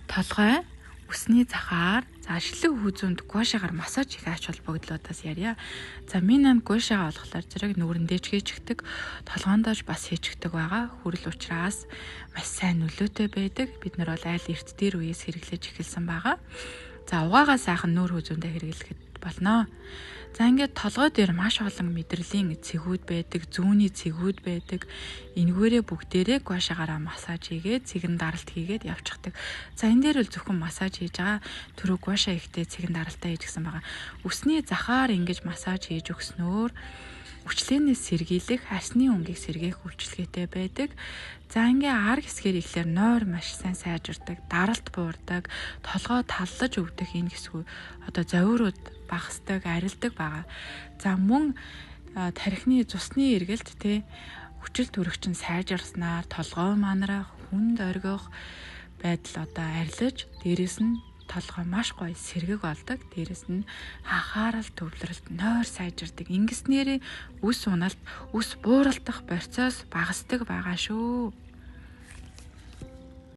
Толгой үсний захаар шилэг хүү зүүнд гуашаагаар массаж хийх ач холбогдлоодаас ярья. Минь анд гуашаагаа олохлоор зэрэг нүүрэндээ ч хийчихдэг, толгоондоо ч бас хийчихдэг байгаа. Хүрэл учраас маш сайн нөлөөтэй байдаг. Бид нар бол айл эрт дээр үеэс хэрэглэж эхэлсэн байгаа. Угаагаа сайхан нүүр хүү зүүндээ хэрэглэхэд болно. Ингээд толгой дээр маш олон мэдрэлийн цэгүүд байдаг, зүүнний цэгүүд байдаг. Энэгээрээ бүгдээрээ гуашаагаараа массаж хийгээд, цэгэн даралт хийгээд явчихдаг. Энэ дээр л зөвхөн массаж хийж байгаа. Түрүү гуашаа ихтэй цэгэн даралтаа хийж гисэн байгаа. Үсний захаар ингэж массаж хийж өгснөөр хүчлээнээс сэргийлэх, арсны өнгийг сэргээх үйлчилгээтэй байдаг. Ингээ ар хэсгээр ихлээр нойр маш сайн сайжирдаг, даралт буурдаг, толгой таллаж өгдөг энэ хэсгүү зовиурууд багасдаг, арилдаг байгаа. Мөн тархины цусны эргэлт хүчил төрөгч нь сайжирснаар толгой манарах, хүнд оргих байдал арилж, дээрэс нь толгой маш гоё сэргэг болдог. Дээрэс нь анхаарал төвлөрөлт нойр сайжирдаг. Ингэснээрээ үс уналт, үс бууралтах процесс багасдаг байгаа шүү.